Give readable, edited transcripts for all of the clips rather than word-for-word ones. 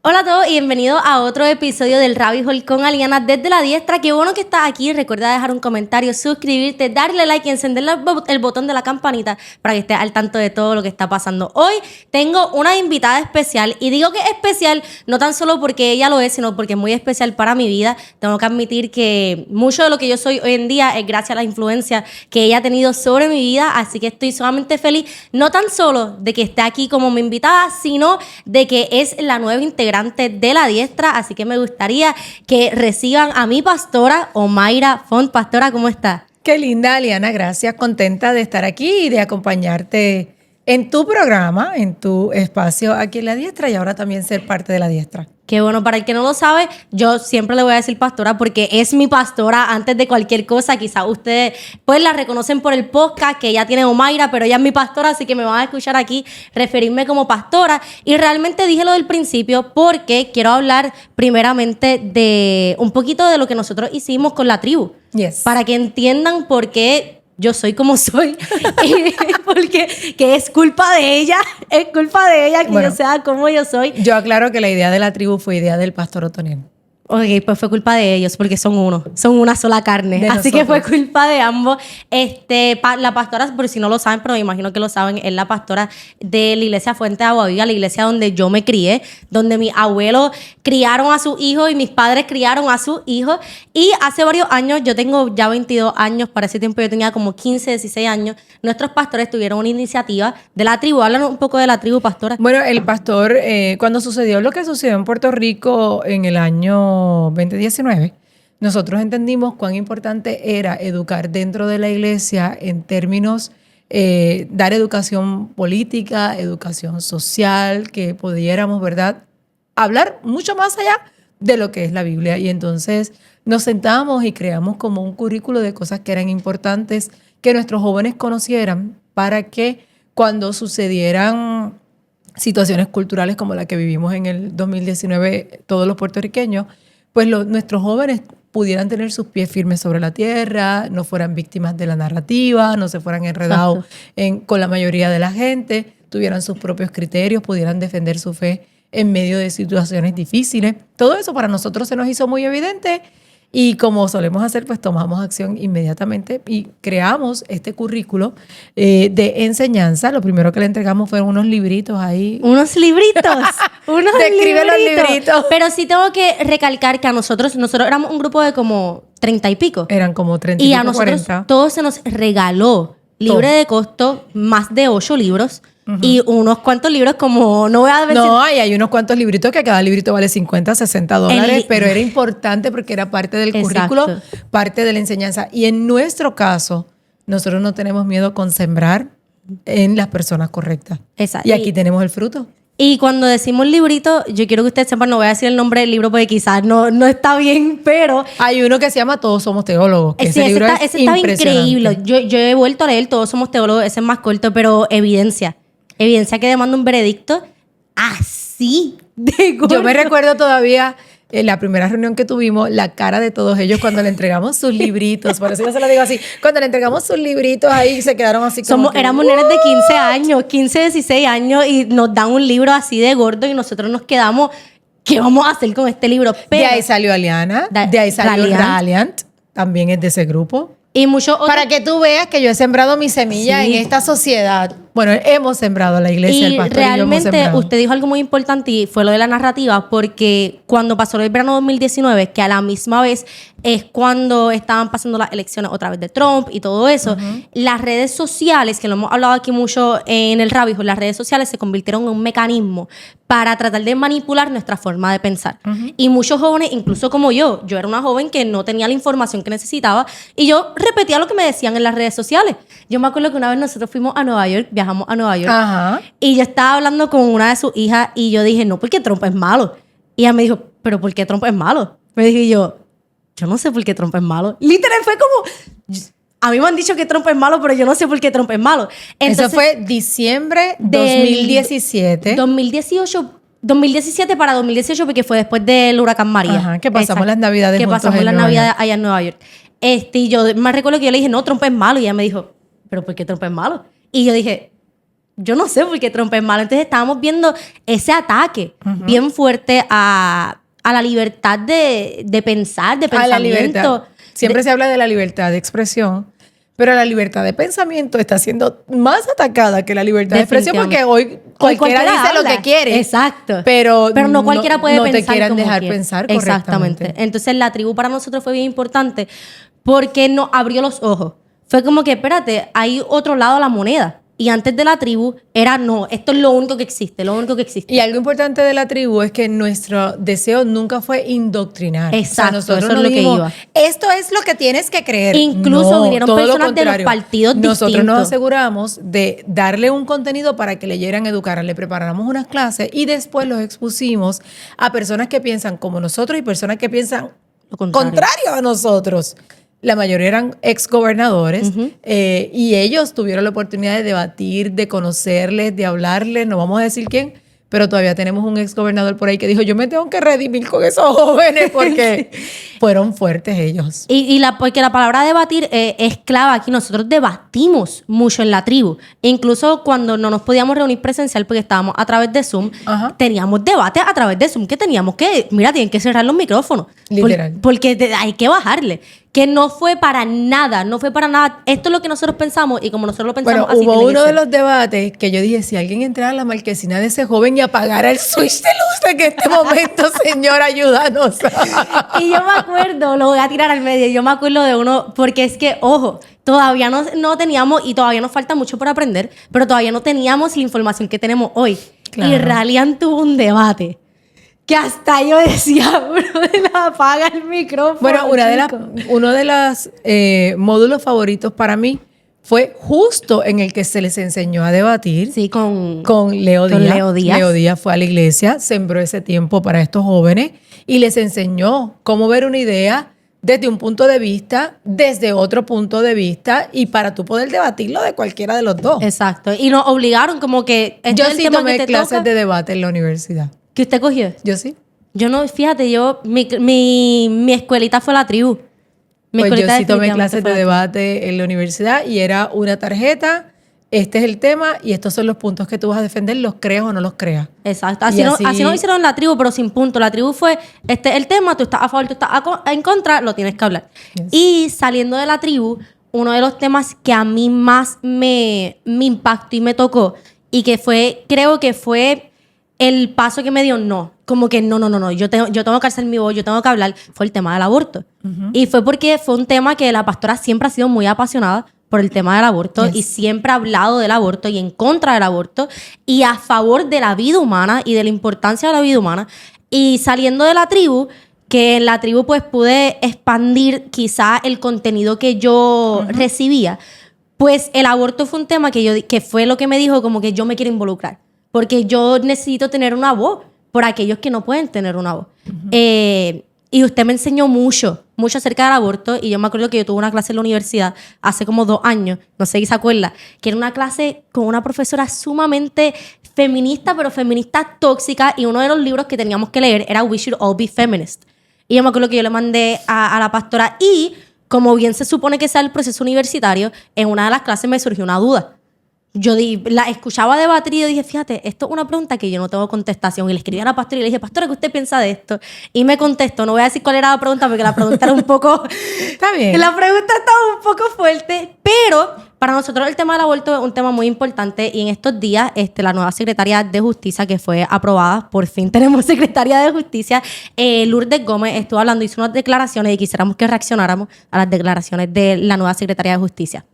Hola a todos y bienvenidos a otro episodio del Rabbit Hole con Aliana desde la diestra. Qué bueno que estás aquí. Recuerda dejar un comentario, suscribirte, darle like y encender el botón de la campanita para que estés al tanto de todo lo que está pasando. Hoy tengo una invitada especial y digo que es especial no tan solo porque ella lo es, sino porque es muy especial para mi vida. Tengo que admitir que mucho de lo que yo soy hoy en día es gracias a la influencia que ella ha tenido sobre mi vida, así que estoy sumamente feliz, no tan solo de que esté aquí como mi invitada, sino de que es la nueva integrante de la diestra, así que me gustaría que reciban a mi pastora, Omaira Font. Pastora, ¿cómo está? Qué linda, Aliana, gracias, contenta de estar aquí y de acompañarte en tu programa, en tu espacio aquí en la diestra y ahora también ser parte de la diestra. Qué bueno, para el que no lo sabe, yo siempre le voy a decir pastora porque es mi pastora antes de cualquier cosa. Quizás ustedes pues la reconocen por el podcast que ella tiene Omaira, pero ella es mi pastora, así que me van a escuchar aquí referirme como pastora. Y realmente dije lo del principio porque quiero hablar primeramente de un poquito de lo que nosotros hicimos con la tribu. Yes. Para que entiendan por qué yo soy como soy, porque que es culpa de ella que yo sea como yo soy. Yo aclaro que la idea de la tribu fue idea del pastor Otoniel. Ok, pues fue culpa de ellos porque son una sola carne. Así que fue culpa de ambos. La pastora, por si no lo saben, pero me imagino que lo saben, es la pastora de la iglesia Fuente de Agua Viva, la iglesia donde yo me crié, donde mis abuelos criaron a sus hijos y mis padres criaron a sus hijos. Y hace varios años, yo tengo ya 22 años, para ese tiempo yo tenía como 15, 16 años, nuestros pastores tuvieron una iniciativa de la tribu. Háblanos un poco de la tribu, pastora. Bueno, el pastor, cuando sucedió lo que sucedió en Puerto Rico en el año 2019, nosotros entendimos cuán importante era educar dentro de la iglesia en términos, dar educación política, educación social, que pudiéramos, ¿verdad?, hablar mucho más allá de lo que es la Biblia. Y entonces nos sentamos y creamos como un currículo de cosas que eran importantes que nuestros jóvenes conocieran para que cuando sucedieran situaciones culturales como la que vivimos en el 2019 todos los puertorriqueños, pues nuestros jóvenes pudieran tener sus pies firmes sobre la tierra, no fueran víctimas de la narrativa, no se fueran enredados con la mayoría de la gente, tuvieran sus propios criterios, pudieran defender su fe en medio de situaciones difíciles. Todo eso para nosotros se nos hizo muy evidente y como solemos hacer, pues tomamos acción inmediatamente y creamos este currículo de enseñanza. Lo primero que le entregamos fueron unos libritos ahí. Unos libritos. Unos Describe los libritos. Pero sí tengo que recalcar que a nosotros éramos un grupo de como 30 y pico. Eran como 30 y pico, pico, a nosotros 40. todo se nos regaló. Libre de costo, más de 8 libros. Y unos cuantos libros como, no voy a decir... No, y hay unos cuantos libritos que cada librito vale $50, $60, pero era importante porque era parte del currículo, parte de la enseñanza. Y en nuestro caso, nosotros no tenemos miedo con sembrar en las personas correctas. Exacto. Y aquí tenemos el fruto. Y cuando decimos librito, yo quiero que ustedes sepan, no voy a decir el nombre del libro porque quizás no está bien, pero... Hay uno que se llama Todos somos teólogos, que ese libro es impresionante. Increíble. Yo he vuelto a leer Todos somos teólogos, ese es más corto, pero evidencia que demanda un veredicto así de gordo. Yo me recuerdo todavía en la primera reunión que tuvimos, la cara de todos ellos cuando le entregamos sus libritos. Por eso yo se lo digo así. Cuando le entregamos sus libritos ahí, se quedaron así como éramos nenes de 15 años, 15, 16 años, y nos dan un libro así de gordo y nosotros nos quedamos, ¿qué vamos a hacer con este libro? Pero, de ahí salió Aliana, de ahí salió Radiant, también es de ese grupo. Y muchos otros. Para que tú veas que yo he sembrado mi semilla en esta sociedad. Bueno, hemos sembrado la iglesia, el pastor realmente y yo hemos sembrado. usted dijo algo muy importante y fue lo de la narrativa, porque cuando pasó el verano 2019, que a la misma vez es cuando estaban pasando las elecciones otra vez de Trump y todo eso, las redes sociales, que lo hemos hablado aquí mucho en el Rabbit Hole, las redes sociales se convirtieron en un mecanismo para tratar de manipular nuestra forma de pensar. Y muchos jóvenes, incluso como yo era una joven que no tenía la información que necesitaba y yo repetía lo que me decían en las redes sociales. Yo me acuerdo que una vez nosotros fuimos a Nueva York, viajamos a Nueva York, y yo estaba hablando con una de sus hijas y yo dije, no, porque Trump es malo. Y ella me dijo, ¿pero por qué Trump es malo? Me dije yo no sé por qué Trump es malo. Literal, fue como... A mí me han dicho que Trump es malo, pero yo no sé por qué Trump es malo. Entonces, eso fue diciembre 2017. 2017 para 2018, porque fue después del huracán María. Ajá, que pasamos las navidades que juntos pasamos en las Nueva navidades York. allá en Nueva York. Y yo me recuerdo que yo le dije, no, Trump es malo. Y ella me dijo, ¿pero por qué Trump es malo? Y yo dije, yo no sé por qué Trump es malo. Entonces estábamos viendo ese ataque bien fuerte a la libertad de pensar, de pensamiento. A la libertad. Siempre se habla de la libertad de expresión, pero la libertad de pensamiento está siendo más atacada que la libertad de expresión porque hoy cualquiera dice habla. lo que quiere. Exacto. Pero no cualquiera puede no pensar te quieran como dejar quiere. pensar correctamente. Exactamente. Entonces la tribu para nosotros fue bien importante porque nos abrió los ojos. Fue como que, espérate, hay otro lado a la moneda. Y antes de la tribu era, no, esto es lo único que existe, lo único que existe. Y algo importante de la tribu es que nuestro deseo nunca fue indoctrinar. Exacto, nosotros eso es no lo que dijimos, iba. Esto es lo que tienes que creer. Incluso No, vinieron todo lo personas de los contrario. partidos Nosotros distintos. nos aseguramos de darle un contenido para que leyeran, educaran. Le preparamos unas clases y después los expusimos a personas que piensan como nosotros y personas que piensan Lo contrario. a nosotros. La mayoría eran exgobernadores y ellos tuvieron la oportunidad de debatir, de conocerles, de hablarles. No vamos a decir quién, pero todavía tenemos un exgobernador por ahí que dijo, yo me tengo que redimir con esos jóvenes porque fueron fuertes ellos. Porque la palabra debatir es clave aquí. Nosotros debatimos mucho en la tribu. E incluso cuando no nos podíamos reunir presencial porque estábamos a través de Zoom, teníamos debates a través de Zoom que teníamos que, mira, tienen que cerrar los micrófonos. Literal. Porque hay que bajarle. Que no fue para nada, no fue para nada. Esto es lo que nosotros pensamos y como nosotros lo pensamos, Bueno, así hubo tiene que uno de ser. los debates que yo dije, si alguien entrara a la marquesina de ese joven y apagara el switch de luz en este momento, señor, ayúdanos. Y yo me acuerdo, lo voy a tirar al medio, yo me acuerdo de uno, porque es que, ojo, todavía no teníamos, y todavía nos falta mucho por aprender, pero todavía no teníamos la información que tenemos hoy. Claro. Y Ralian tuvo un debate que hasta yo decía, bro, apaga el micrófono. Bueno, uno de los módulos favoritos para mí fue justo en el que se les enseñó a debatir. Sí, con Leo Díaz. Leo Díaz. Leo Díaz fue a la iglesia, sembró ese tiempo para estos jóvenes y les enseñó cómo ver una idea desde un punto de vista, desde otro punto de vista y para tú poder debatirlo de cualquiera de los dos. Exacto. Y nos obligaron como que... Yo sí tomé clases de debate en la universidad. ¿Que usted cogió? Yo sí. Yo no, fíjate, mi escuelita fue la tribu. Pues yo sí tomé clases de debate en la universidad y era una tarjeta, este es el tema y estos son los puntos que tú vas a defender, los creas o no los creas. Exacto. Así nos hicieron en la tribu, pero sin punto. La tribu fue, este es el tema, tú estás a favor, tú estás en contra, lo tienes que hablar. Yes. Y saliendo de la tribu, uno de los temas que a mí más me impactó y me tocó y que fue, creo que fue el paso que me dio, como que no, yo tengo que alzar mi voz, yo tengo que hablar, fue el tema del aborto. Y fue porque fue un tema que la pastora siempre ha sido muy apasionada por el tema del aborto y siempre ha hablado del aborto y en contra del aborto y a favor de la vida humana y de la importancia de la vida humana. Y saliendo de la tribu, que en la tribu pues pude expandir quizá el contenido que yo recibía, pues el aborto fue un tema que fue lo que me dijo como que yo me quiero involucrar. Porque yo necesito tener una voz por aquellos que no pueden tener una voz. Y usted me enseñó mucho acerca del aborto. Y yo me acuerdo que yo tuve una clase en la universidad hace como 2 años, no sé si se acuerda, que era una clase con una profesora sumamente feminista, pero feminista tóxica. Y uno de los libros que teníamos que leer era We Should All Be Feminist. Y yo me acuerdo que yo le mandé a la pastora. Y como bien se supone que sea el proceso universitario, en una de las clases me surgió una duda. Yo la escuchaba debatir y yo dije, fíjate, esto es una pregunta que yo no tengo contestación. Y le escribí a la pastora y le dije, pastora, ¿qué usted piensa de esto? Y me contestó, no voy a decir cuál era la pregunta porque la pregunta era un poco... Está bien. La pregunta estaba un poco fuerte, pero para nosotros el tema del aborto es un tema muy importante y en estos días la nueva secretaria de Justicia que fue aprobada, por fin tenemos secretaria de Justicia, Lourdes Gómez, estuvo hablando, hizo unas declaraciones y quisiéramos que reaccionáramos a las declaraciones de la nueva secretaria de Justicia.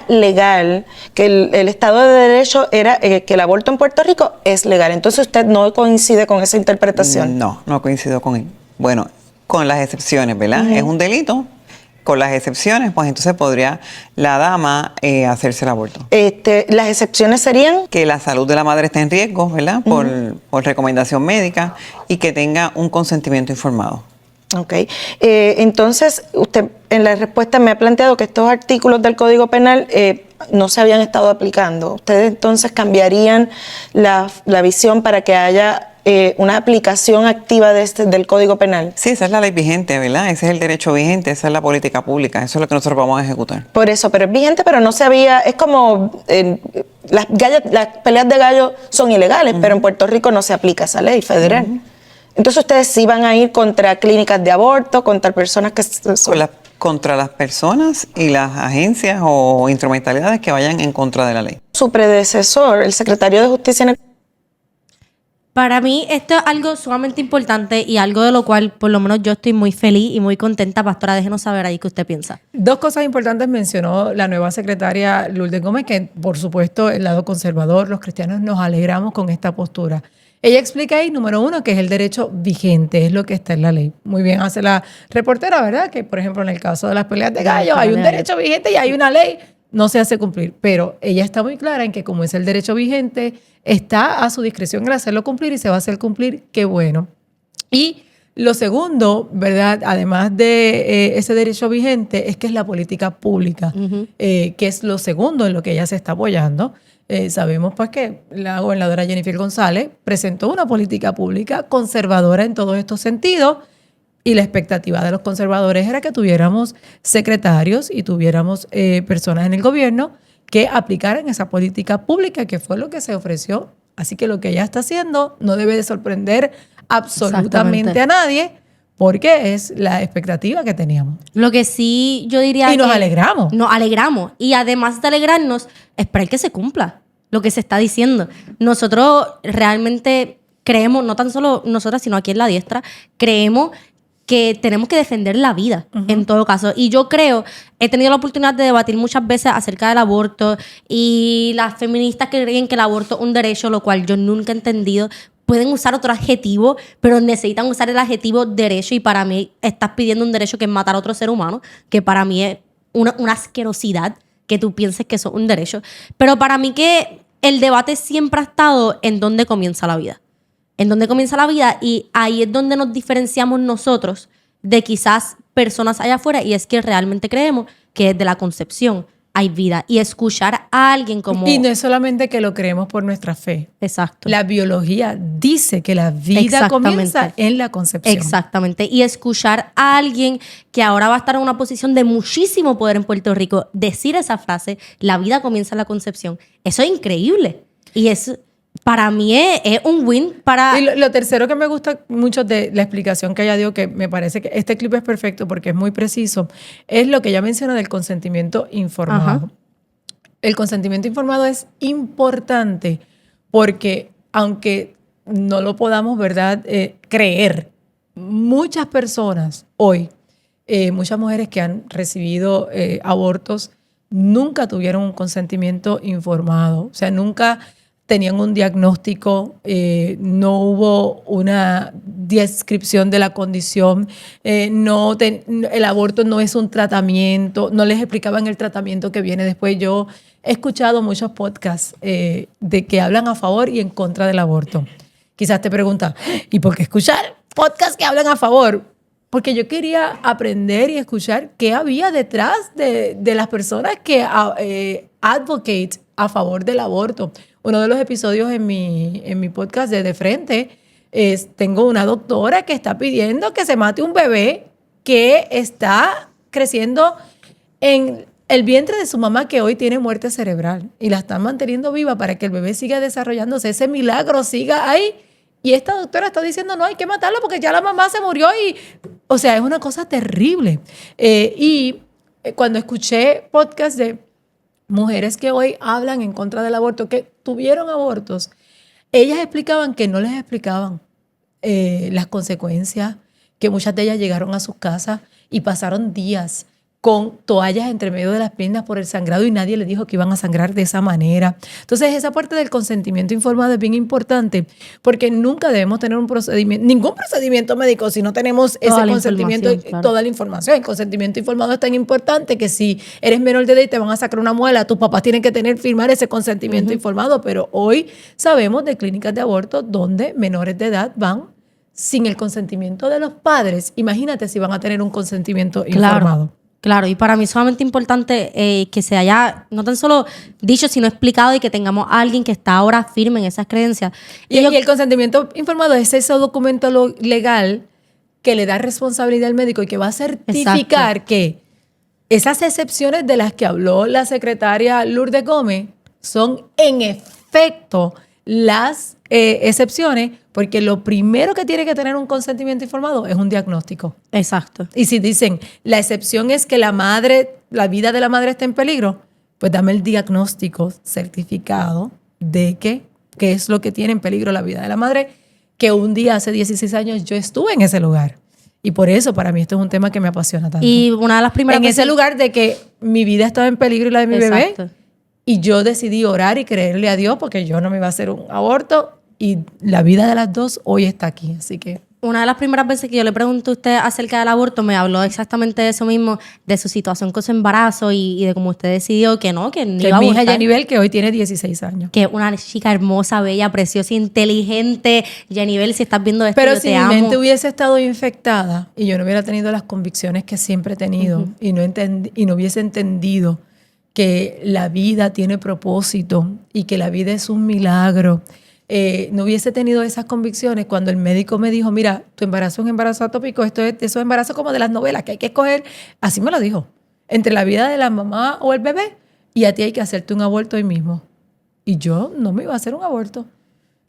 Legal, que el Estado de Derecho era que el aborto en Puerto Rico es legal. Entonces usted no coincide con esa interpretación. No coincido con él. Bueno, con las excepciones, ¿verdad? Es un delito. Con las excepciones, pues entonces podría la dama hacerse el aborto. Las excepciones serían que la salud de la madre esté en riesgo, ¿verdad? Por recomendación médica y que tenga un consentimiento informado. Ok. Entonces, usted en la respuesta me ha planteado que estos artículos del Código Penal no se habían estado aplicando. ¿Ustedes entonces cambiarían la visión para que haya una aplicación activa del Código Penal? Sí, esa es la ley vigente, ¿verdad? Ese es el derecho vigente, esa es la política pública, eso es lo que nosotros vamos a ejecutar. Por eso, pero es vigente, pero no se había, es como las peleas de gallos son ilegales, pero en Puerto Rico no se aplica esa ley federal. Entonces ustedes sí van a ir contra clínicas de aborto, contra personas que contra las personas y las agencias o instrumentalidades que vayan en contra de la ley. Su predecesor, el secretario de Justicia en el... Para mí esto es algo sumamente importante y algo de lo cual por lo menos yo estoy muy feliz y muy contenta. Pastora, déjenos saber ahí qué usted piensa. Dos cosas importantes mencionó la nueva secretaria Lourdes Gómez, que por supuesto el lado conservador, los cristianos nos alegramos con esta postura. Ella explica ahí, número uno, que es el derecho vigente, es lo que está en la ley. Muy bien hace la reportera, ¿verdad? Que por ejemplo en el caso de las peleas de gallos hay un derecho vigente y hay una ley, no se hace cumplir. Pero ella está muy clara en que como es el derecho vigente, está a su discreción el hacerlo cumplir y se va a hacer cumplir, qué bueno. Y lo segundo, ¿verdad? Además de ese derecho vigente, es que es la política pública, que es lo segundo en lo que ella se está apoyando. Sabemos pues que la gobernadora Jennifer González presentó una política pública conservadora en todos estos sentidos y la expectativa de los conservadores era que tuviéramos secretarios y tuviéramos personas en el gobierno que aplicaran esa política pública, que fue lo que se ofreció. Así que lo que ella está haciendo no debe de sorprender absolutamente a nadie, porque es la expectativa que teníamos. Lo que sí yo diría y nos alegramos. Nos alegramos. Y además de alegrarnos, esperar que se cumpla lo que se está diciendo. Nosotros realmente creemos, no tan solo nosotras, sino aquí en La Diestra, creemos que tenemos que defender la vida, en todo caso. Y yo creo, he tenido la oportunidad de debatir muchas veces acerca del aborto y las feministas que creen que el aborto es un derecho, lo cual yo nunca he entendido. Pueden usar otro adjetivo, pero necesitan usar el adjetivo derecho y para mí estás pidiendo un derecho que es matar a otro ser humano, que para mí es una asquerosidad que tú pienses que eso es un derecho. Pero para mí que el debate siempre ha estado en dónde comienza la vida. En dónde comienza la vida y ahí es donde nos diferenciamos nosotros de quizás personas allá afuera y es que realmente creemos que desde la concepción hay vida y escuchar a alguien como... Y no es solamente que lo creemos por nuestra fe. Exacto. La biología dice que la vida comienza en la concepción. Exactamente. Y escuchar a alguien que ahora va a estar en una posición de muchísimo poder en Puerto Rico, decir esa frase, la vida comienza en la concepción, eso es increíble. Y es... Para mí es un win para... Y lo tercero que me gusta mucho de la explicación que ella dio, que me parece que este clip es perfecto porque es muy preciso, es lo que ella menciona del consentimiento informado. Ajá. El consentimiento informado es importante porque aunque no lo podamos, ¿verdad?, creer, muchas personas hoy, muchas mujeres que han recibido abortos, nunca tuvieron un consentimiento informado. O sea, nunca... tenían un diagnóstico, no hubo una descripción de la condición, el aborto no es un tratamiento, no les explicaban el tratamiento que viene después. Yo he escuchado muchos podcasts de que hablan a favor y en contra del aborto. Quizás te preguntas, ¿y por qué escuchar podcasts que hablan a favor? Porque yo quería aprender y escuchar qué había detrás de las personas que advocate a favor del aborto. Uno de los episodios en mi podcast de Frente tengo una doctora que está pidiendo que se mate un bebé que está creciendo en el vientre de su mamá, que hoy tiene muerte cerebral, y la están manteniendo viva para que el bebé siga desarrollándose, ese milagro siga ahí. Y esta doctora está diciendo, no, hay que matarlo porque ya la mamá se murió. O sea, es una cosa terrible. Cuando escuché podcast de mujeres que hoy hablan en contra del aborto, que tuvieron abortos, ellas explicaban que no les explicaban las consecuencias, que muchas de ellas llegaron a sus casas y pasaron días con toallas entre medio de las piernas por el sangrado y nadie les dijo que iban a sangrar de esa manera. Entonces, esa parte del consentimiento informado es bien importante porque nunca debemos tener ningún procedimiento médico si no tenemos ese consentimiento y toda la información. El consentimiento informado es tan importante que si eres menor de edad y te van a sacar una muela, tus papás tienen que firmar ese consentimiento informado, pero hoy sabemos de clínicas de aborto donde menores de edad van sin el consentimiento de los padres. Imagínate si van a tener un consentimiento informado. Claro, y para mí es sumamente importante que se haya no tan solo dicho, sino explicado y que tengamos a alguien que está ahora firme en esas creencias. Y el consentimiento informado es ese documento legal que le da responsabilidad al médico y que va a certificar que esas excepciones de las que habló la secretaria Lourdes Gómez son en efecto las excepciones, porque lo primero que tiene que tener un consentimiento informado es un diagnóstico. Exacto. Y si dicen, la excepción es que la vida de la madre está en peligro, pues dame el diagnóstico certificado de qué es lo que tiene en peligro la vida de la madre, que un día hace 16 años yo estuve en ese lugar. Y por eso para mí esto es un tema que me apasiona tanto. Y una de las primeras En ese lugar de que mi vida estaba en peligro y la de mi bebé, y yo decidí orar y creerle a Dios porque yo no me iba a hacer un aborto, y la vida de las dos hoy está aquí. Así que una de las primeras veces que yo le pregunté a usted acerca del aborto, me habló exactamente de eso mismo, de su situación con su embarazo y de cómo usted decidió que no, que no que iba a mi hija abortar. Jenibel, que hoy tiene 16 años. Que una chica hermosa, bella, preciosa, inteligente. Jenibel, si estás viendo esto, Pero yo si te mi amo. mente hubiese estado infectada y yo no hubiera tenido las convicciones que siempre he tenido y no hubiese entendido que la vida tiene propósito y que la vida es un milagro, no hubiese tenido esas convicciones cuando el médico me dijo, mira, tu embarazo es un embarazo atópico, esto es esos embarazos como de las novelas que hay que escoger, así me lo dijo, entre la vida de la mamá o el bebé, y a ti hay que hacerte un aborto hoy mismo. Y yo no me iba a hacer un aborto.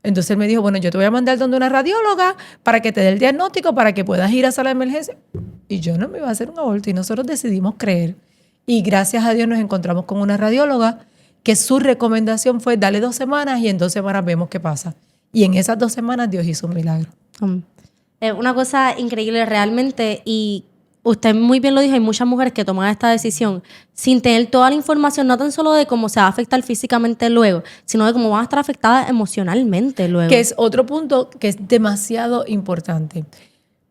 Entonces él me dijo, bueno, yo te voy a mandar donde una radióloga para que te dé el diagnóstico, para que puedas ir a sala de emergencia. Y yo no me iba a hacer un aborto y nosotros decidimos creer. Y gracias a Dios nos encontramos con una radióloga que su recomendación fue dale 2 semanas y en 2 semanas vemos qué pasa. Y en esas 2 semanas Dios hizo un milagro. Es una cosa increíble realmente, y usted muy bien lo dijo, hay muchas mujeres que toman esta decisión sin tener toda la información, no tan solo de cómo se va a afectar físicamente luego, sino de cómo van a estar afectadas emocionalmente luego. Que es otro punto que es demasiado importante,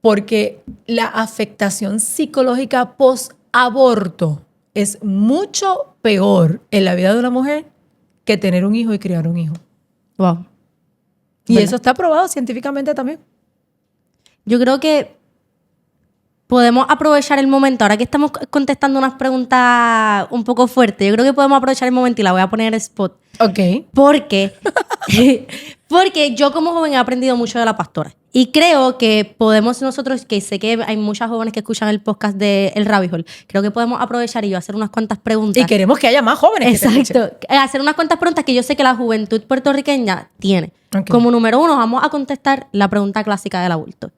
porque la afectación psicológica post-aborto es mucho peor en la vida de una mujer que tener un hijo y criar un hijo. Wow. Y ¿Verdad? eso está probado científicamente también. Yo creo que podemos aprovechar el momento, ahora que estamos contestando unas preguntas un poco fuertes, yo creo que podemos aprovechar el momento y la voy a poner en spot. Ok. Porque yo como joven he aprendido mucho de la pastora. Y creo que podemos nosotros, que sé que hay muchas jóvenes que escuchan el podcast de El Rabbit Hole, creo que podemos aprovechar y yo hacer unas cuantas preguntas. Y queremos que haya más jóvenes que te escuchen. Exacto. Hacer unas cuantas preguntas que yo sé que la juventud puertorriqueña tiene. Ok. Como número 1, vamos a contestar la pregunta clásica del aborto.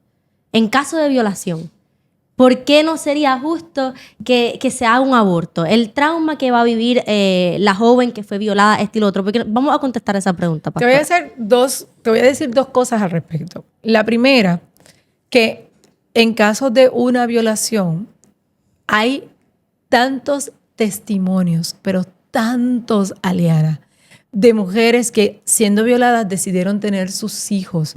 En caso de violación, ¿por qué no sería justo que se haga un aborto? El trauma que va a vivir la joven que fue violada, esto y lo otro. Porque vamos a contestar esa pregunta, Te voy a pastora. decir 2 cosas al respecto. La primera, que en caso de una violación hay tantos testimonios, pero tantos, Aliana, de mujeres que siendo violadas decidieron tener sus hijos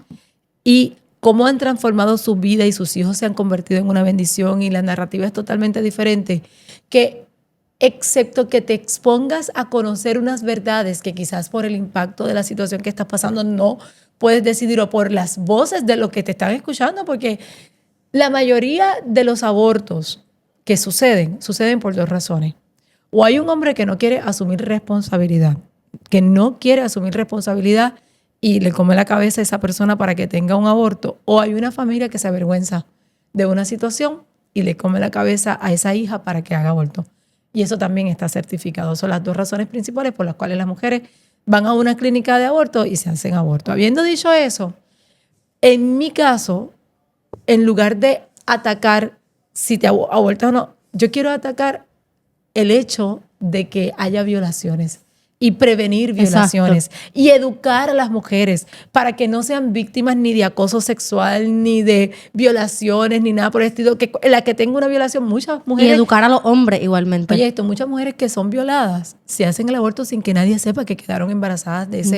y cómo han transformado su vida y sus hijos se han convertido en una bendición y la narrativa es totalmente diferente, que excepto que te expongas a conocer unas verdades que quizás por el impacto de la situación que estás pasando no puedes decidir, o por las voces de los que te están escuchando, porque la mayoría de los abortos que suceden por 2 razones. O hay un hombre que no quiere asumir responsabilidad, y le come la cabeza a esa persona para que tenga un aborto, o hay una familia que se avergüenza de una situación y le come la cabeza a esa hija para que haga aborto. Y eso también está certificado. Son las 2 razones principales por las cuales las mujeres van a una clínica de aborto y se hacen aborto. Habiendo dicho eso, en mi caso, en lugar de atacar si te abortas o no, yo quiero atacar el hecho de que haya violaciones y prevenir violaciones. Exacto. Y educar a las mujeres para que no sean víctimas ni de acoso sexual, ni de violaciones, ni nada por el estilo. Que la que tenga una violación, muchas mujeres... Y educar a los hombres igualmente. Oye, muchas mujeres que son violadas se hacen el aborto sin que nadie sepa que quedaron embarazadas de esa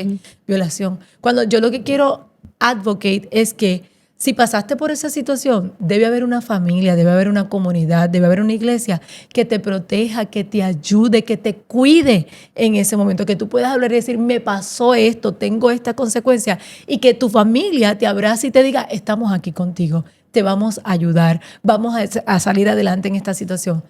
violación. Cuando yo lo que quiero advocate es que si pasaste por esa situación, debe haber una familia, debe haber una comunidad, debe haber una iglesia que te proteja, que te ayude, que te cuide en ese momento, que tú puedas hablar y decir, me pasó esto, tengo esta consecuencia, y que tu familia te abrace y te diga, estamos aquí contigo, te vamos a ayudar, vamos a salir adelante en esta situación.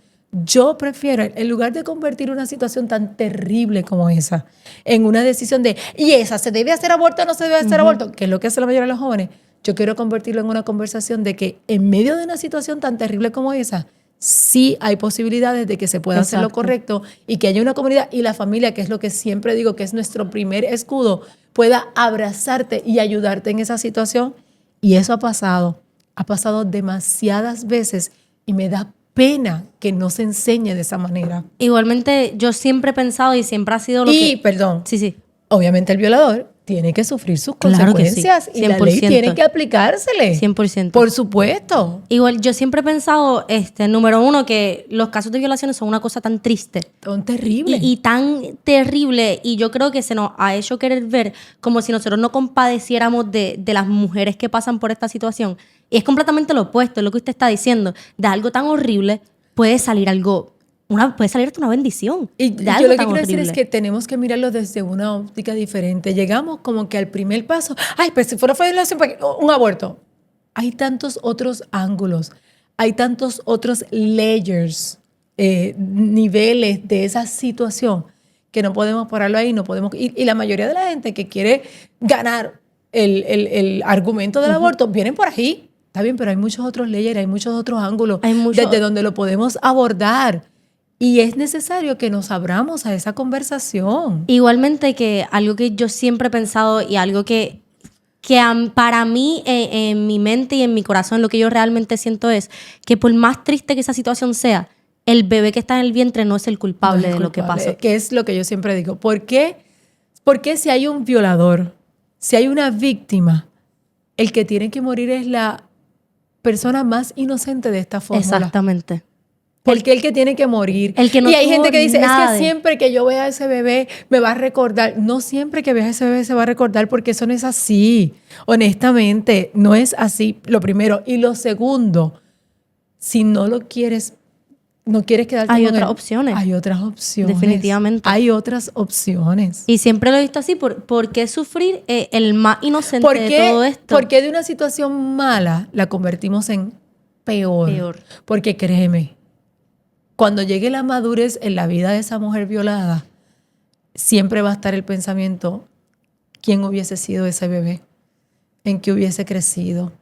Yo prefiero, en lugar de convertir una situación tan terrible como esa en una decisión de, ¿y esa se debe hacer aborto o no se debe hacer aborto? Que es lo que hace la mayoría de los jóvenes. Yo quiero convertirlo en una conversación de que en medio de una situación tan terrible como esa, sí hay posibilidades de que se pueda hacer lo Exacto. correcto y que haya una comunidad y la familia, que es lo que siempre digo que es nuestro primer escudo, pueda abrazarte y ayudarte en esa situación. Y eso ha pasado demasiadas veces y me da pena que no se enseñe de esa manera. Igualmente, yo siempre he pensado y siempre ha sido lo Y, que... perdón, Sí, sí. obviamente el violador tiene que sufrir sus Claro que sí, consecuencias y la ley 100%. tiene que aplicársele. 100%. Por supuesto. Igual, yo siempre he pensado, número uno, que los casos de violaciones son una cosa tan triste Son terribles. y tan terrible, y yo creo que se nos ha hecho querer ver como si nosotros no compadeciéramos de las mujeres que pasan por esta situación. Y es completamente lo opuesto, es lo que usted está diciendo. De algo tan horrible puede salir algo, puede salir hasta una bendición. Y de yo algo lo que tan quiero decir horrible. es que tenemos que mirarlo desde una óptica diferente. Llegamos como que al primer paso, ay, pues si fuera violación, un aborto. Hay tantos otros ángulos, hay tantos otros layers, niveles de esa situación que no podemos pararlo ahí, no podemos. Y la mayoría de la gente que quiere ganar el argumento del aborto vienen por ahí. Está bien, pero hay muchos otros layers, hay muchos otros ángulos desde donde lo podemos abordar. Y es necesario que nos abramos a esa conversación. Igualmente que algo que yo siempre he pensado y algo que para mí en mi mente y en mi corazón lo que yo realmente siento es que por más triste que esa situación sea, el bebé que está en el vientre no es el culpable de lo que pasó. Que es lo que yo siempre digo. ¿Por qué si hay un violador, si hay una víctima, el que tiene que morir es la persona más inocente de esta fórmula? Exactamente. Porque el que tiene que morir. El que no y hay tuvo gente que dice, nada es que de- siempre que yo vea a ese bebé me va a recordar. No siempre que veas a ese bebé se va a recordar, porque eso no es así. Honestamente, no es así, lo primero. Y lo segundo, si no lo quieres, no quieres quedarte Hay con otras él, opciones. hay otras opciones. Definitivamente. Hay otras opciones. Y siempre lo he visto así. ¿Por qué sufrir el más inocente ¿Por de qué, todo esto? por qué de una situación mala la convertimos en peor? Peor. Porque créeme, cuando llegue la madurez en la vida de esa mujer violada, siempre va a estar el pensamiento, ¿quién hubiese sido ese bebé? ¿En qué hubiese crecido?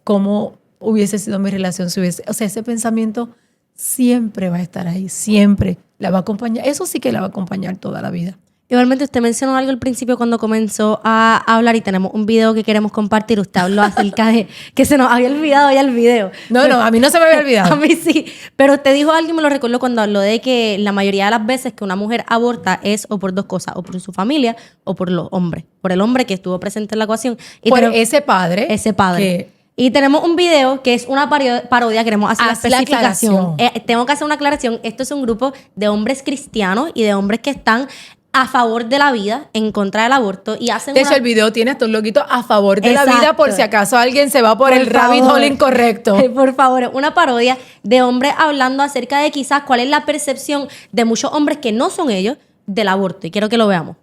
¿Cómo hubiese sido mi relación si hubiese? O sea, ese pensamiento siempre va a estar ahí, siempre la va a acompañar. Eso sí que la va a acompañar toda la vida. Igualmente, usted mencionó algo al principio cuando comenzó a hablar y tenemos un video que queremos compartir. Usted habló acerca de que se nos había olvidado ya el video. No, a mí no se me había olvidado. A mí sí. Pero usted dijo algo y me lo recordó cuando habló de que la mayoría de las veces que una mujer aborta es o por dos cosas, o por su familia o por los hombres. Por el hombre que estuvo presente en la ecuación. Y Por tenemos- ese padre. ese padre. que- Y tenemos un video que es una parodia, queremos hacer Haz la la especificación. aclaración. Tengo que hacer una aclaración. Esto es un grupo de hombres cristianos y de hombres que están a favor de la vida, en contra del aborto y hacen De hecho, una... el video tiene hasta un loquito a favor de la vida, Exacto. por si acaso alguien se va por el rabbit favor. hole incorrecto. Por favor, una parodia de hombres hablando acerca de quizás cuál es la percepción de muchos hombres que no son ellos del aborto. Y quiero que lo veamos.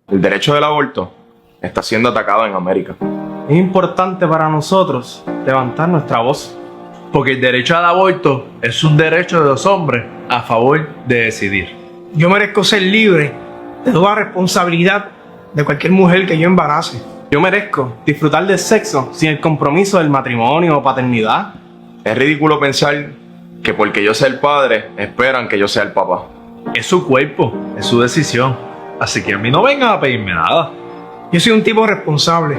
El derecho del aborto está siendo atacado en América. Es importante para nosotros levantar nuestra voz, porque el derecho al aborto es un derecho de los hombres a favor de decidir. Yo merezco ser libre de toda responsabilidad de cualquier mujer que yo embarace. Yo merezco disfrutar del sexo sin el compromiso del matrimonio o paternidad. Es ridículo pensar que porque yo sea el padre, esperan que yo sea el papá. Es su cuerpo, es su decisión, así que a mí no vengan a pedirme nada. Yo soy un tipo responsable.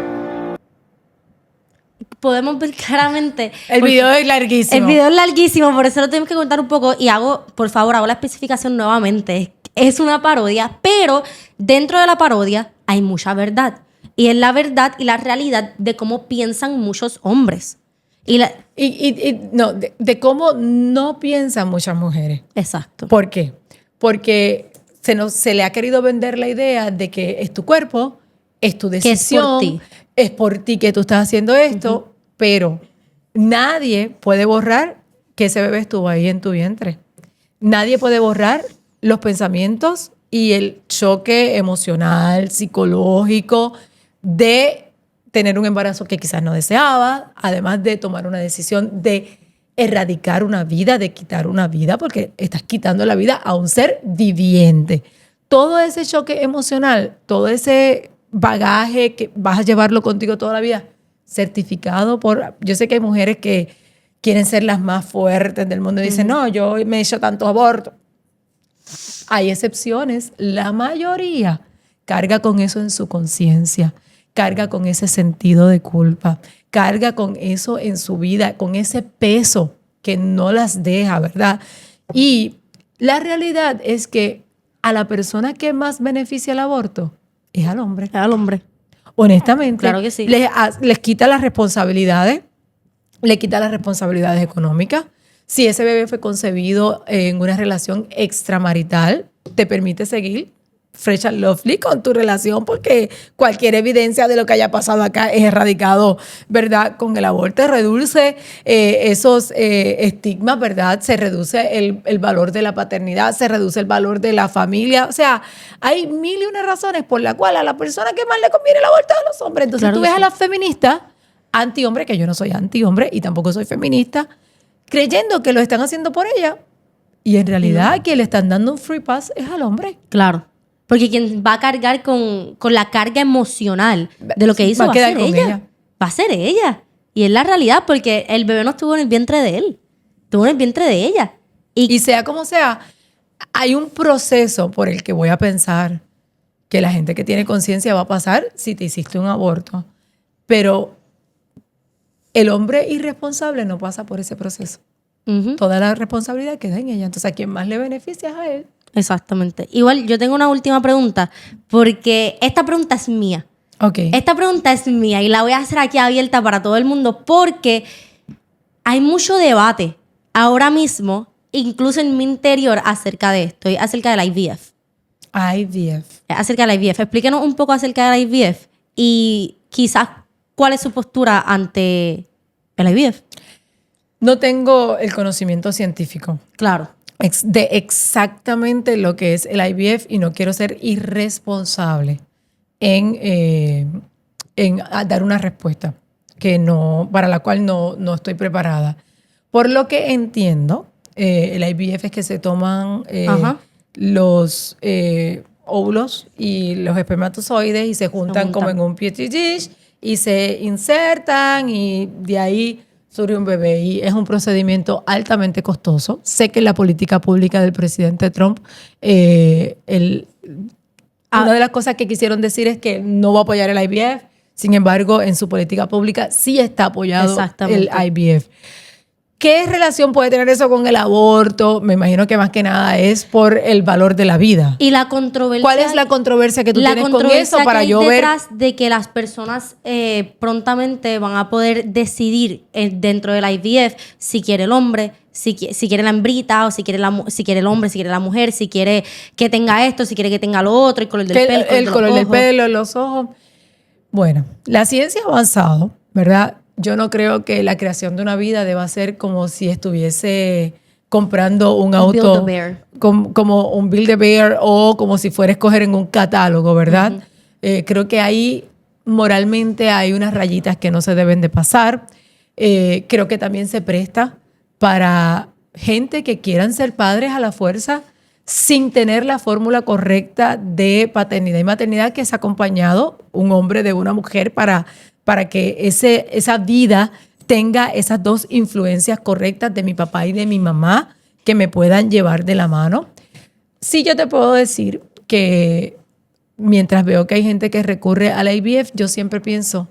Podemos ver claramente... El porque- video es larguísimo. El video es larguísimo, por eso lo tenemos que contar un poco y por favor, hago la especificación nuevamente. Es una parodia, pero dentro de la parodia hay mucha verdad. Y es la verdad y la realidad de cómo piensan muchos hombres. De cómo no piensan muchas mujeres. Exacto. ¿Por qué? Porque se le ha querido vender la idea de que es tu cuerpo, es tu Que es por decisión, ti. es por ti que tú estás haciendo esto, pero nadie puede borrar que ese bebé estuvo ahí en tu vientre. Nadie puede borrar los pensamientos y el choque emocional, psicológico de tener un embarazo que quizás no deseaba, además de tomar una decisión de erradicar una vida, de quitar una vida, porque estás quitando la vida a un ser viviente. Todo ese choque emocional, todo ese bagaje que vas a llevarlo contigo toda la vida, certificado por... Yo sé que hay mujeres que quieren ser las más fuertes del mundo y dicen, no, yo me he hecho tantos abortos. Hay excepciones, la mayoría carga con eso en su conciencia, carga con ese sentido de culpa, carga con eso en su vida, con ese peso que no las deja, ¿verdad? Y la realidad es que a la persona que más beneficia el aborto es al hombre. Al hombre. Honestamente, Claro que sí. les quita las responsabilidades, le quita las responsabilidades económicas. Si ese bebé fue concebido en una relación extramarital, te permite seguir fresh and lovely con tu relación porque cualquier evidencia de lo que haya pasado acá es erradicado, ¿verdad? Con el aborto reduce esos estigmas, ¿verdad? Se reduce el valor de la paternidad, se reduce el valor de la familia. O sea, hay mil y una razones por la cual a la persona que más le conviene el aborto es a los hombres. Entonces Claro tú que ves sí. a las feministas anti-hombre, que yo no soy anti-hombre y tampoco soy feminista, creyendo que lo están haciendo por ella. Y en realidad quien le están dando un free pass es al hombre. Claro. Porque quien va a cargar con la carga emocional de lo que hizo Va a va a quedar ser con ella. ella. Va a ser ella. Y es la realidad porque el bebé no estuvo en el vientre de él. Estuvo en el vientre de ella. Y sea como sea, hay un proceso por el que voy a pensar que la gente que tiene conciencia va a pasar si te hiciste un aborto. Pero el hombre irresponsable no pasa por ese proceso. Ujú. Toda la responsabilidad queda en ella. Entonces, a quien más le beneficia es a él. Exactamente. Igual, yo tengo una última pregunta, porque esta pregunta es mía. Ok. Esta pregunta es mía y la voy a hacer aquí abierta para todo el mundo porque hay mucho debate ahora mismo, incluso en mi interior, acerca de esto, y acerca del IVF. IVF. Acerca del IVF. Explíquenos un poco acerca del IVF y quizás cuál es su postura ante el IVF. No tengo el conocimiento científico Claro. de exactamente lo que es el IVF y no quiero ser irresponsable en dar una respuesta que no, para la cual no estoy preparada. Por lo que entiendo, el IVF es que se toman Ajá. los óvulos y los espermatozoides y se juntan como en un petri dish y se insertan y de ahí surge un bebé y es un procedimiento altamente costoso. Sé que en la política pública del presidente Trump, una de las cosas que quisieron decir es que no va a apoyar el IVF. Sin embargo, en su política pública sí está apoyado el Exactamente. IVF. ¿Qué relación puede tener eso con el aborto? Me imagino que más que nada es por el valor de la vida. Y la controversia. ¿Cuál es la controversia que tú tienes con eso para que hay yo ver? detrás de que las personas prontamente van a poder decidir dentro del IVF si quiere el hombre, si quiere la hembrita, o si quiere el hombre, si quiere la mujer, si quiere que tenga esto, si quiere que tenga lo otro, el color del Que pelo, el color del pelo, los ojos. Bueno, la ciencia ha avanzado, ¿verdad? Yo no creo que la creación de una vida deba ser como si estuviese comprando un auto, Build-A-Bear. como un Build-A-Bear o como si fuera a escoger en un catálogo, ¿verdad? Creo que ahí moralmente hay unas rayitas que no se deben de pasar. Creo que también se presta para gente que quieran ser padres a la fuerza sin tener la fórmula correcta de paternidad y maternidad que es acompañado un hombre de una mujer para que esa vida tenga esas dos influencias correctas de mi papá y de mi mamá que me puedan llevar de la mano. Sí, yo te puedo decir que mientras veo que hay gente que recurre a la IVF, yo siempre pienso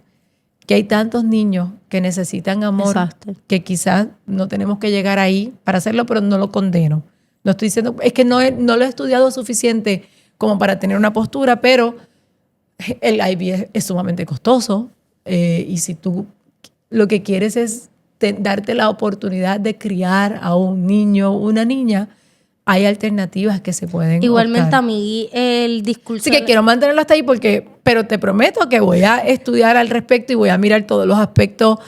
que hay tantos niños que necesitan amor, Exacto. que quizás no tenemos que llegar ahí para hacerlo, pero no lo condeno. No estoy diciendo, es que no lo he estudiado suficiente como para tener una postura, pero el IVF es sumamente costoso. Y si tú lo que quieres es darte la oportunidad de criar a un niño o una niña, hay alternativas que se pueden Igualmente optar. a mí el discurso... Así que quiero mantenerlo hasta ahí pero te prometo que voy a estudiar al respecto y voy a mirar todos los aspectos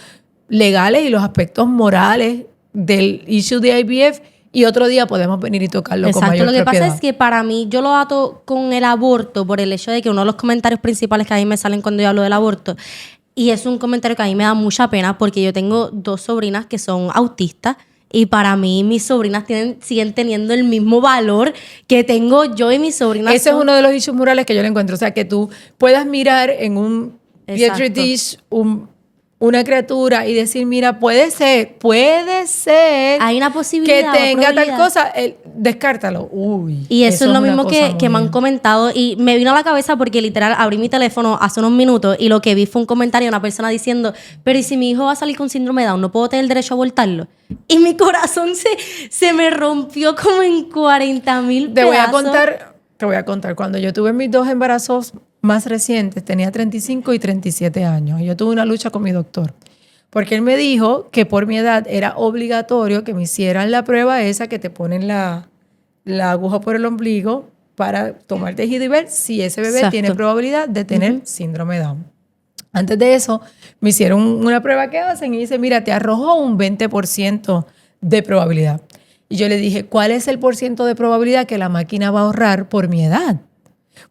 legales y los aspectos morales del issue de IVF y otro día podemos venir y tocarlo con Exacto, mayor lo que propiedad. pasa es que para mí yo lo ato con el aborto por el hecho de que uno de los comentarios principales que a mí me salen cuando yo hablo del aborto, y es un comentario que a mí me da mucha pena porque yo tengo 2 sobrinas que son autistas y para mí mis sobrinas siguen teniendo el mismo valor que tengo yo y mis sobrinas. Ese es uno de los issues morales que yo le encuentro. O sea, que tú puedas mirar en un petri Exacto. dish una criatura y decir, mira, puede ser Hay una que posibilidad. tenga tal probabilidad. cosa, descártalo. Uy, Y eso es lo una mismo cosa que me muy- han comentado y me vino a la cabeza porque literal abrí mi teléfono hace unos minutos y lo que vi fue un comentario de una persona diciendo, pero ¿y si mi hijo va a salir con síndrome de Down, no puedo tener el derecho a abortarlo? Y mi corazón se me rompió como en 40,000 Te voy a pedazos. contar. Cuando yo tuve mis 2 embarazos más recientes, tenía 35 y 37 años. Y yo tuve una lucha con mi doctor. Porque él me dijo que por mi edad era obligatorio que me hicieran la prueba esa que te ponen la aguja por el ombligo para tomar tejido y ver si ese bebé Exacto. tiene probabilidad de tener síndrome Down. Antes de eso, me hicieron una prueba que hacen y dice, mira, te arrojó un 20% de probabilidad. Y yo le dije, ¿cuál es el porciento de probabilidad que la máquina va a ahorrar por mi edad?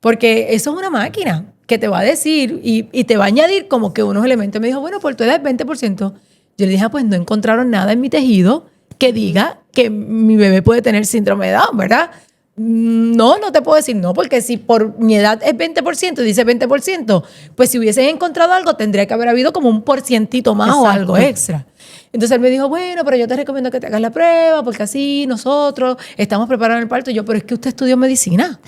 Porque eso es una máquina que te va a decir y te va a añadir como que unos elementos. Me dijo, bueno, por tu edad es 20%. Yo le dije, pues no encontraron nada en mi tejido que diga que mi bebé puede tener síndrome de Down, ¿verdad? No te puedo decir no, porque si por mi edad es 20% y dice 20%, pues si hubiesen encontrado algo, tendría que haber habido como un porcientito más o Exacto. algo extra. Entonces él me dijo, bueno, pero yo te recomiendo que te hagas la prueba, porque así nosotros estamos preparando el parto. Y yo, pero es que usted estudió medicina.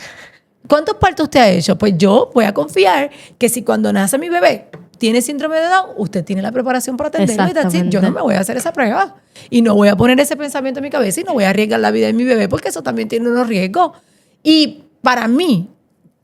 ¿Cuántos partos usted ha hecho? Pues yo voy a confiar que si cuando nace mi bebé tiene síndrome de Down, usted tiene la preparación para atenderlo y that's it. Exactamente. Yo no me voy a hacer esa prueba. Y no voy a poner ese pensamiento en mi cabeza y no voy a arriesgar la vida de mi bebé porque eso también tiene unos riesgos. Y para mí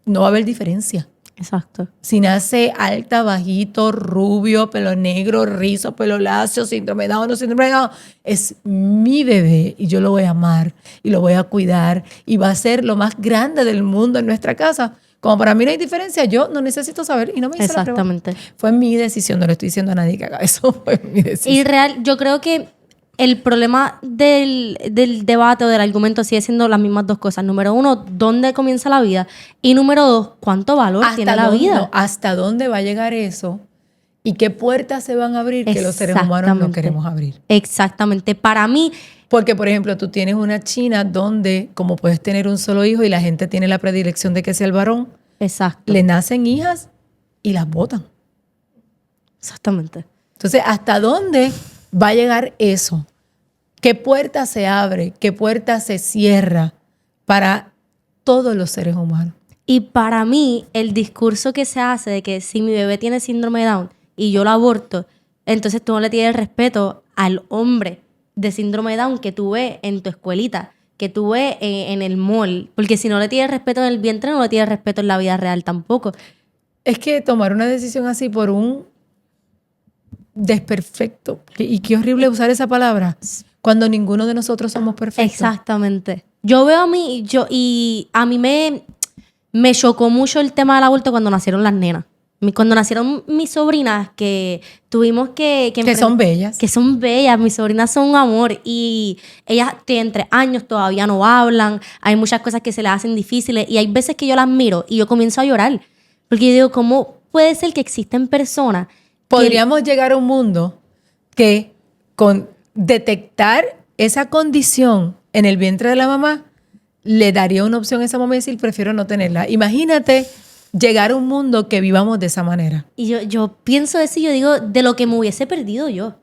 no va a haber diferencia. Exacto. Si nace alta, bajito, rubio, pelo negro, rizo, pelo lacio, síndrome de Down, no síndrome de Down, es mi bebé y yo lo voy a amar y lo voy a cuidar y va a ser lo más grande del mundo en nuestra casa. Como para mí no hay diferencia, yo no necesito saber y no me hice la prueba. Exactamente. Fue mi decisión, no le estoy diciendo a nadie que haga eso, fue mi decisión. Y real, yo creo que el problema del debate o del argumento sigue siendo las mismas dos cosas. Número uno, ¿dónde comienza la vida? Y número dos, ¿cuánto valor tiene la vida? No, ¿hasta dónde va a llegar eso? ¿Y qué puertas se van a abrir que los seres humanos no Exactamente. queremos abrir? Exactamente. Para mí, Porque, por ejemplo, tú tienes una China donde, como puedes tener un solo hijo y la gente tiene la predilección de que sea el varón, exacto. le nacen hijas y las botan. Exactamente. Entonces, ¿hasta dónde va a llegar eso? ¿Qué puerta se abre? ¿Qué puerta se cierra para todos los seres humanos? Y para mí, el discurso que se hace de que si mi bebé tiene síndrome de Down y yo lo aborto, entonces tú no le tienes respeto al hombre de síndrome de Down que tú ves en tu escuelita, que tú ves en el mall. Porque si no le tienes respeto en el vientre, no le tienes respeto en la vida real tampoco. Es que tomar una decisión así por un desperfecto, y qué horrible usar esa palabra, cuando ninguno de nosotros somos perfectos. Exactamente. Yo veo a mí, y a mí me chocó mucho el tema del aborto cuando nacieron las nenas. Cuando nacieron mis sobrinas, que tuvimos que son bellas. Que son bellas, mis sobrinas son un amor. Y ellas tienen 3 años, todavía no hablan. Hay muchas cosas que se les hacen difíciles. Y hay veces que yo las miro y yo comienzo a llorar. Porque yo digo, ¿cómo puede ser que existen personas? Podríamos llegar a un mundo que con detectar esa condición en el vientre de la mamá le daría una opción a esa mamá y decir, prefiero no tenerla. Imagínate llegar a un mundo que vivamos de esa manera. Y yo pienso eso y yo digo, de lo que me hubiese perdido yo.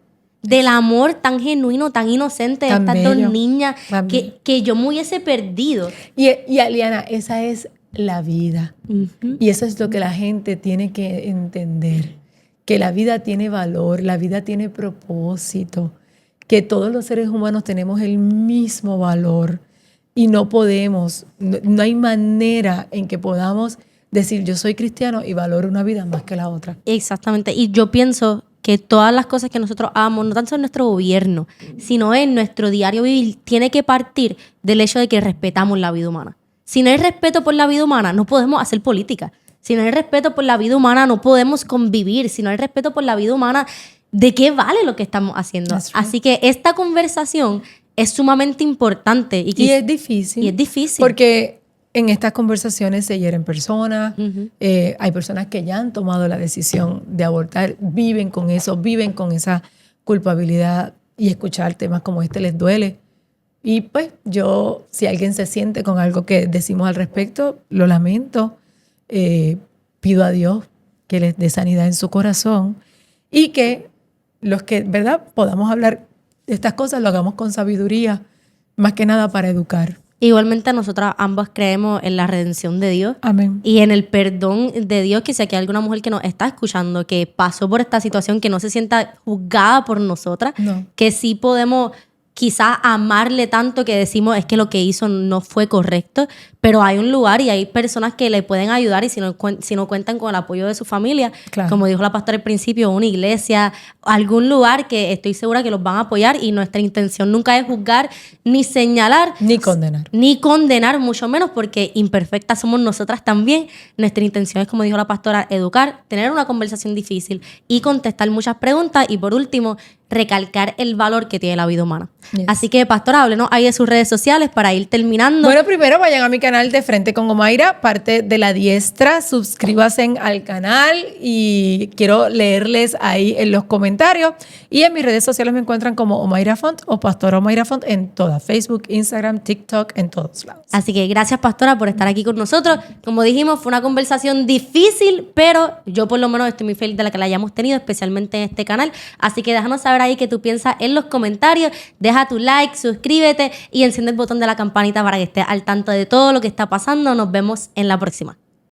Del amor tan genuino, tan inocente de Tan estas bello, dos niñas tan bello. que yo me hubiese perdido. Y Aliana, esa es la vida. Ujú. Y eso es lo que la gente tiene que entender. Que la vida tiene valor, la vida tiene propósito. Que todos los seres humanos tenemos el mismo valor. Y no podemos, no hay manera en que podamos decir yo soy cristiano y valoro una vida más que la otra. Exactamente. Y yo pienso que todas las cosas que nosotros hagamos, no tanto en nuestro gobierno, sino en nuestro diario vivir, tiene que partir del hecho de que respetamos la vida humana. Si no hay respeto por la vida humana, no podemos hacer política. Si no hay respeto por la vida humana, no podemos convivir. Si no hay respeto por la vida humana, ¿de qué vale lo que estamos haciendo? That's right. Así que esta conversación es sumamente importante. Y es difícil. Y es difícil. Porque en estas conversaciones se hieren personas, Ujú. hay personas que ya han tomado la decisión de abortar, viven con eso, viven con esa culpabilidad y escuchar temas como este les duele. Y pues yo, si alguien se siente con algo que decimos al respecto, lo lamento, pido a Dios que les dé sanidad en su corazón y que los que, ¿verdad?, podamos hablar de estas cosas, lo hagamos con sabiduría, más que nada para educar. Igualmente nosotras ambas creemos en la redención de Dios. Amén. Y en el perdón de Dios, que si aquí hay alguna mujer que nos está escuchando, que pasó por esta situación, que no se sienta juzgada por nosotras, No. que sí podemos quizás amarle tanto que decimos es que lo que hizo no fue correcto, pero hay un lugar y hay personas que le pueden ayudar y si no cuentan con el apoyo de su familia, Claro. como dijo la pastora al principio, una iglesia, algún lugar que estoy segura que los van a apoyar y nuestra intención nunca es juzgar ni señalar. Ni condenar, mucho menos porque imperfectas somos nosotras también. Nuestra intención es, como dijo la pastora, educar, tener una conversación difícil y contestar muchas preguntas y por último, recalcar el valor que tiene la vida humana. Yes. Así que, pastora, háblenos ahí de sus redes sociales para ir terminando. Bueno, primero vayan a mi canal de Frente con Omaira, parte de La Diestra. Suscríbanse al canal y quiero leerles ahí en los comentarios. Y en mis redes sociales me encuentran como Omaira Font o Pastora Omaira Font en todas: Facebook, Instagram, TikTok, en todos lados. Así que gracias, pastora, por estar aquí con nosotros. Como dijimos, fue una conversación difícil, pero yo por lo menos estoy muy feliz de la que la hayamos tenido, especialmente en este canal. Así que déjanos saber ahí qué tú piensas en los comentarios. Deja tu like, suscríbete y enciende el botón de la campanita para que estés al tanto de todo lo que está pasando. Nos vemos en la próxima.